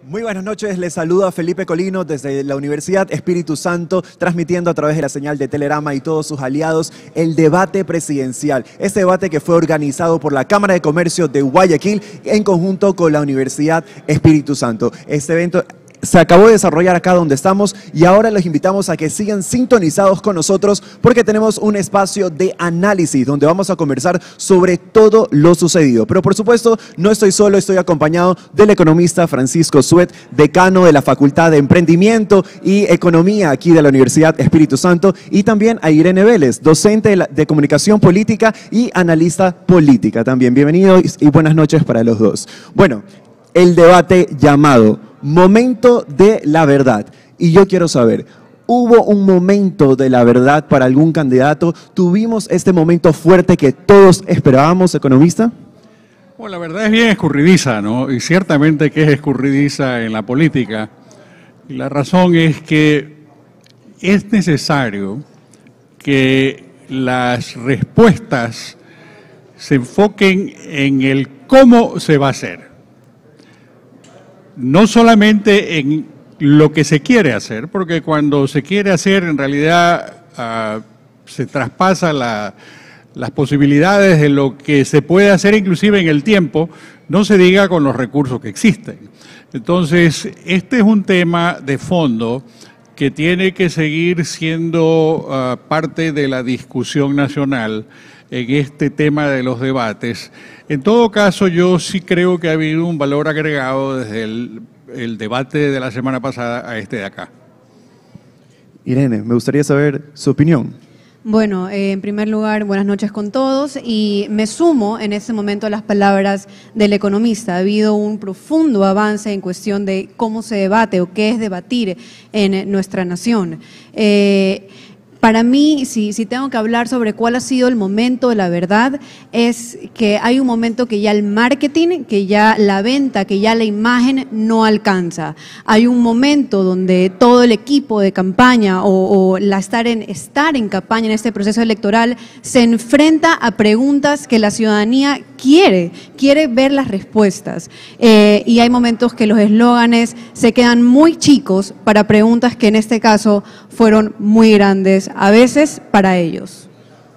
Muy buenas noches, les saluda Felipe Colino desde la Universidad Espíritu Santo, transmitiendo a través de la señal de Telerama y todos sus aliados el debate presidencial. Este debate que fue organizado por la Cámara de Comercio de Guayaquil en conjunto con la Universidad Espíritu Santo. Este evento se acabó de desarrollar acá donde estamos y ahora los invitamos a que sigan sintonizados con nosotros porque tenemos un espacio de análisis donde vamos a conversar sobre todo lo sucedido. Pero por supuesto no estoy solo, estoy acompañado del economista Francisco Suet, decano de la Facultad de Emprendimiento y Economía aquí de la Universidad Espíritu Santo, y también a Irene Vélez, docente de Comunicación Política y analista política también. Bienvenidos y buenas noches para los dos. Bueno, el debate llamado Momento de la Verdad. Y yo quiero saber, ¿hubo un momento de la verdad para algún candidato? ¿Tuvimos este momento fuerte que todos esperábamos, economista? Bueno, la verdad es bien escurridiza, ¿no? Y ciertamente que es escurridiza en la política. Y la razón es que es necesario que las respuestas se enfoquen en el cómo se va a hacer. No solamente en lo que se quiere hacer, porque cuando se quiere hacer en realidad se traspasa las posibilidades de lo que se puede hacer inclusive en el tiempo, no se diga con los recursos que existen. Entonces, este es un tema de fondo que tiene que seguir siendo parte de la discusión nacional en este tema de los debates. En todo caso, yo sí creo que ha habido un valor agregado desde el debate de la semana pasada a este de acá. Irene, me gustaría saber su opinión. Bueno, en primer lugar, buenas noches con todos y me sumo en este momento a las palabras del economista. Ha habido un profundo avance en cuestión de cómo se debate o qué es debatir en nuestra nación. Para mí, si tengo que hablar sobre cuál ha sido el momento de la verdad, es que hay un momento que ya el marketing, que ya la venta, que ya la imagen no alcanza. Hay un momento donde todo el equipo de campaña o estar en campaña en este proceso electoral se enfrenta a preguntas que la ciudadanía quiere ver las respuestas. Y hay momentos que los eslóganes se quedan muy chicos para preguntas que en este caso fueron muy grandes, a veces para ellos.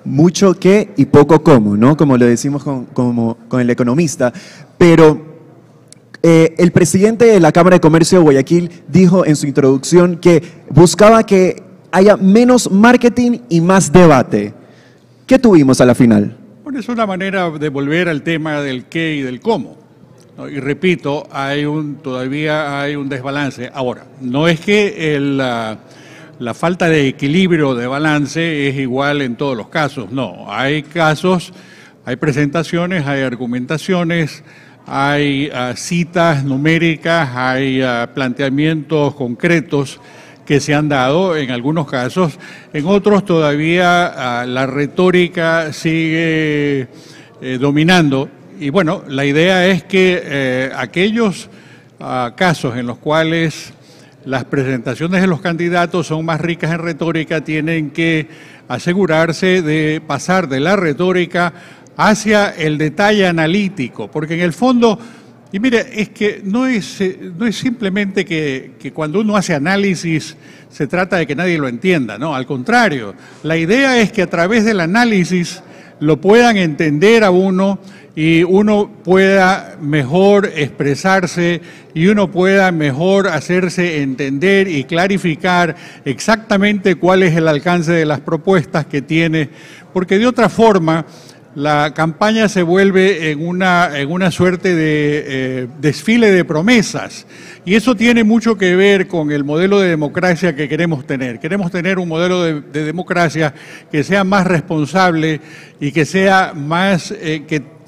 Mucho qué y poco cómo, ¿no? Como lo decimos con el economista. Pero el presidente de la Cámara de Comercio de Guayaquil dijo en su introducción que buscaba que haya menos marketing y más debate. ¿Qué tuvimos a la final? Bueno, es una manera de volver al tema del qué y del cómo, ¿no? Y repito, todavía hay un desbalance. Ahora, no es que la falta de equilibrio de balance es igual en todos los casos, no. Hay casos, hay presentaciones, hay argumentaciones, hay citas numéricas, hay planteamientos concretos que se han dado en algunos casos. En otros todavía la retórica sigue dominando. Y bueno, la idea es que aquellos casos en los cuales las presentaciones de los candidatos son más ricas en retórica tienen que asegurarse de pasar de la retórica hacia el detalle analítico, porque en el fondo, y mire, es que no es simplemente que cuando uno hace análisis se trata de que nadie lo entienda, no, al contrario, la idea es que a través del análisis lo puedan entender a uno y uno pueda mejor expresarse y uno pueda mejor hacerse entender y clarificar exactamente cuál es el alcance de las propuestas que tiene, porque de otra forma la campaña se vuelve en una suerte de desfile de promesas. Y eso tiene mucho que ver con el modelo de democracia que queremos tener. Queremos tener un modelo de democracia que sea más responsable y que sea más,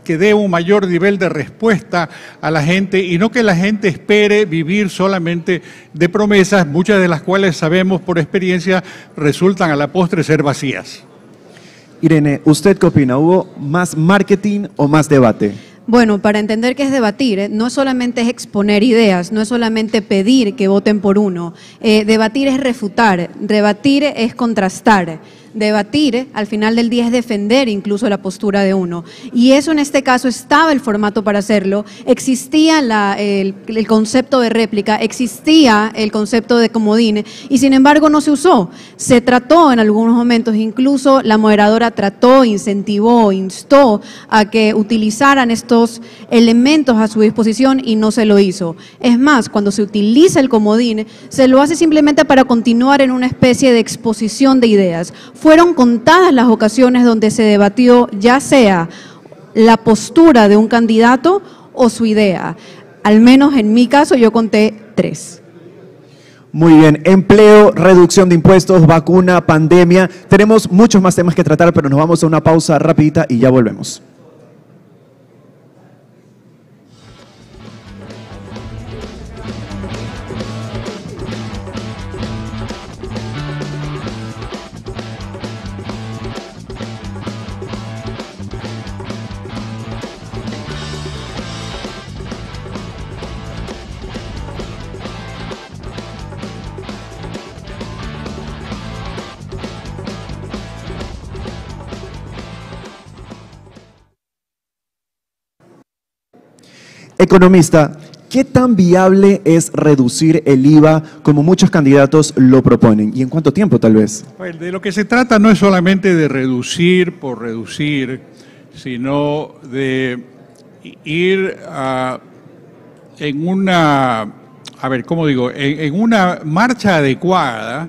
que dé un mayor nivel de respuesta a la gente y no que la gente espere vivir solamente de promesas, muchas de las cuales sabemos por experiencia resultan a la postre ser vacías. Irene, ¿usted qué opina? ¿Hubo más marketing o más debate? Bueno, para entender qué es debatir, no solamente es exponer ideas, no es solamente pedir que voten por uno. Debatir es refutar, debatir es contrastar, Debatir, al final del día, es defender incluso la postura de uno. Y eso en este caso estaba el formato para hacerlo. Existía el concepto de réplica, existía el concepto de comodín y sin embargo no se usó. Se trató en algunos momentos, incluso la moderadora trató, incentivó, instó a que utilizaran estos elementos a su disposición y no se lo hizo. Es más, cuando se utiliza el comodín, se lo hace simplemente para continuar en una especie de exposición de ideas. Fueron contadas las ocasiones donde se debatió ya sea la postura de un candidato o su idea. Al menos en mi caso yo conté 3. Muy bien, empleo, reducción de impuestos, vacuna, pandemia. Tenemos muchos más temas que tratar, pero nos vamos a una pausa rapidita y ya volvemos. Economista, ¿qué tan viable es reducir el IVA como muchos candidatos lo proponen? ¿Y en cuánto tiempo tal vez? Bueno, de lo que se trata no es solamente de reducir por reducir, sino de ir en una, en una marcha adecuada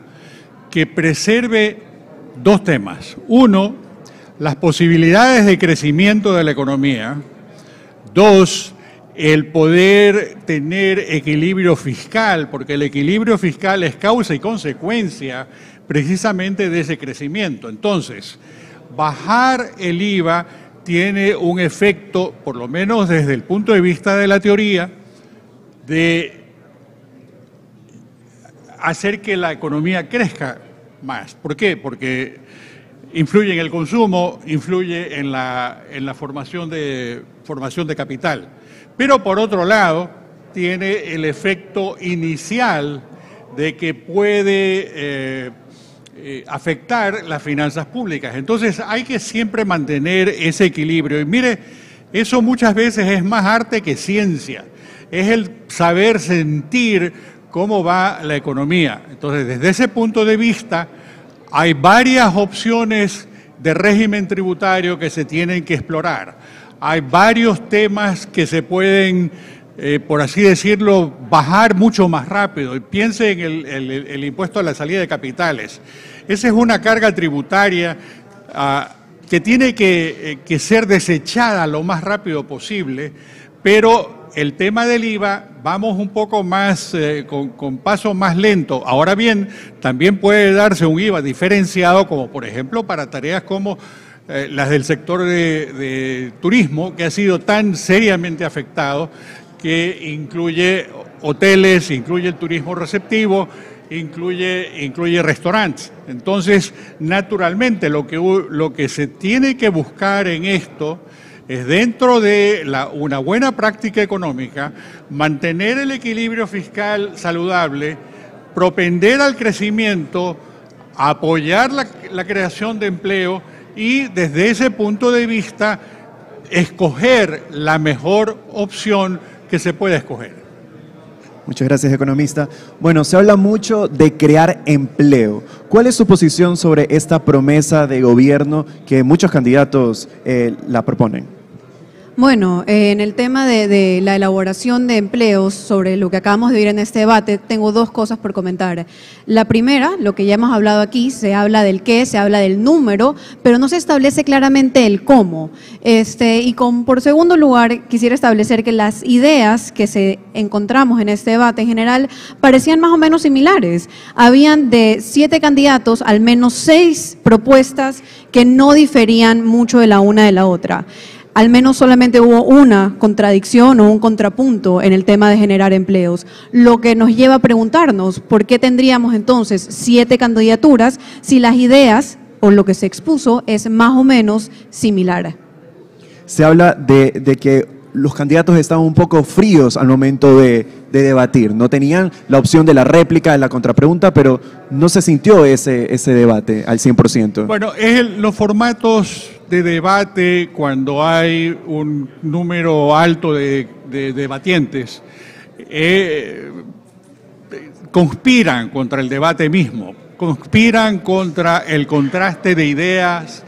que preserve 2 temas. Uno, las posibilidades de crecimiento de la economía. 2, el poder tener equilibrio fiscal, porque el equilibrio fiscal es causa y consecuencia precisamente de ese crecimiento. Entonces, bajar el IVA tiene un efecto, por lo menos desde el punto de vista de la teoría, de hacer que la economía crezca más. ¿Por qué? Porque influye en el consumo, influye en la formación de capital. Pero por otro lado, tiene el efecto inicial de que puede afectar las finanzas públicas. Entonces hay que siempre mantener ese equilibrio. Y mire, eso muchas veces es más arte que ciencia. Es el saber sentir cómo va la economía. Entonces, desde ese punto de vista, hay varias opciones de régimen tributario que se tienen que explorar. Hay varios temas que se pueden, por así decirlo, bajar mucho más rápido. Piense en el impuesto a la salida de capitales. Esa es una carga tributaria que tiene que ser desechada lo más rápido posible, pero el tema del IVA, vamos un poco más, con paso más lento. Ahora bien, también puede darse un IVA diferenciado, como por ejemplo para tareas como las del sector de turismo, que ha sido tan seriamente afectado, que incluye hoteles, incluye el turismo receptivo, incluye restaurantes. Entonces, naturalmente, lo que se tiene que buscar en esto es, dentro de una buena práctica económica, mantener el equilibrio fiscal saludable, propender al crecimiento, apoyar la creación de empleo y desde ese punto de vista escoger la mejor opción que se pueda escoger. Muchas gracias, economista. Bueno, se habla mucho de crear empleo. ¿Cuál es su posición sobre esta promesa de gobierno que muchos candidatos la proponen? Bueno, en el tema de la elaboración de empleos, sobre lo que acabamos de oír en este debate, tengo 2 cosas por comentar. La primera, lo que ya hemos hablado aquí, se habla del qué, se habla del número, pero no se establece claramente el cómo. Por segundo lugar, quisiera establecer que las ideas que encontramos en este debate en general parecían más o menos similares. Habían de 7 candidatos, al menos 6 propuestas que no diferían mucho de la una de la otra. Al menos solamente hubo una contradicción o un contrapunto en el tema de generar empleos, lo que nos lleva a preguntarnos por qué tendríamos entonces 7 candidaturas si las ideas o lo que se expuso es más o menos similar. Se habla de que los candidatos estaban un poco fríos al momento de debatir. No tenían la opción de la réplica, de la contrapregunta, pero no se sintió ese debate al 100%. Bueno, los formatos de debate cuando hay un número alto de debatientes conspiran contra el debate mismo, conspiran contra el contraste de ideas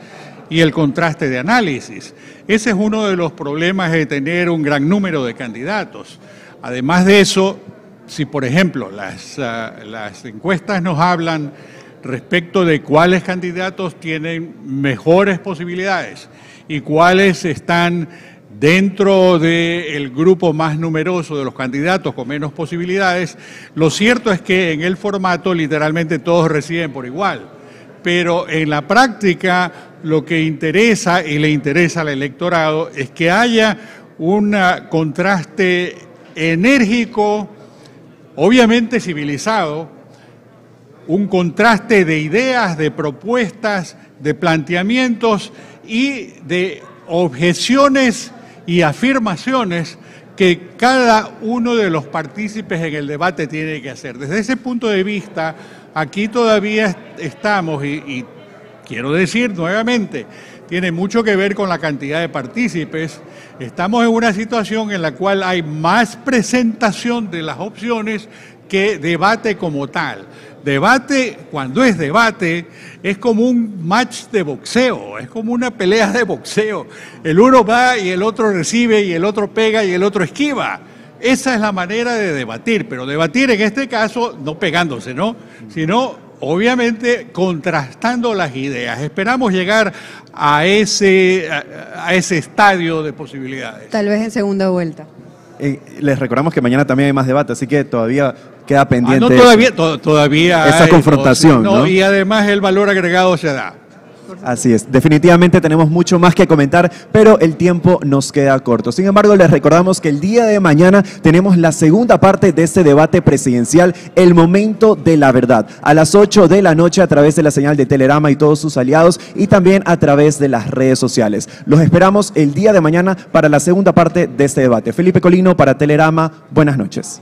y el contraste de análisis. Ese es uno de los problemas de tener un gran número de candidatos. Además de eso, si por ejemplo las encuestas nos hablan respecto de cuáles candidatos tienen mejores posibilidades y cuáles están dentro del grupo más numeroso de los candidatos con menos posibilidades, lo cierto es que en el formato literalmente todos reciben por igual. Pero en la práctica lo que interesa y le interesa al electorado es que haya un contraste enérgico, obviamente civilizado, un contraste de ideas, de propuestas, de planteamientos y de objeciones y afirmaciones que cada uno de los partícipes en el debate tiene que hacer. Desde ese punto de vista, aquí todavía estamos, y quiero decir nuevamente, tiene mucho que ver con la cantidad de partícipes. Estamos en una situación en la cual hay más presentación de las opciones que debate como tal. Debate, cuando es debate, es como un match de boxeo, es como una pelea de boxeo. El uno va y el otro recibe y el otro pega y el otro esquiva. Esa es la manera de debatir, pero debatir en este caso no pegándose, ¿no? Sino obviamente contrastando las ideas. Esperamos llegar a ese estadio de posibilidades. Tal vez en segunda vuelta. Les recordamos que mañana también hay más debate, así que todavía queda pendiente todavía esa hay, confrontación, ¿no? Y además el valor agregado se da. Así es, definitivamente tenemos mucho más que comentar, pero el tiempo nos queda corto. Sin embargo, les recordamos que el día de mañana tenemos la segunda parte de este debate presidencial, el momento de la verdad, a las 8 de la noche a través de la señal de Telerama y todos sus aliados y también a través de las redes sociales. Los esperamos el día de mañana para la segunda parte de este debate. Felipe Colino para Telerama, buenas noches.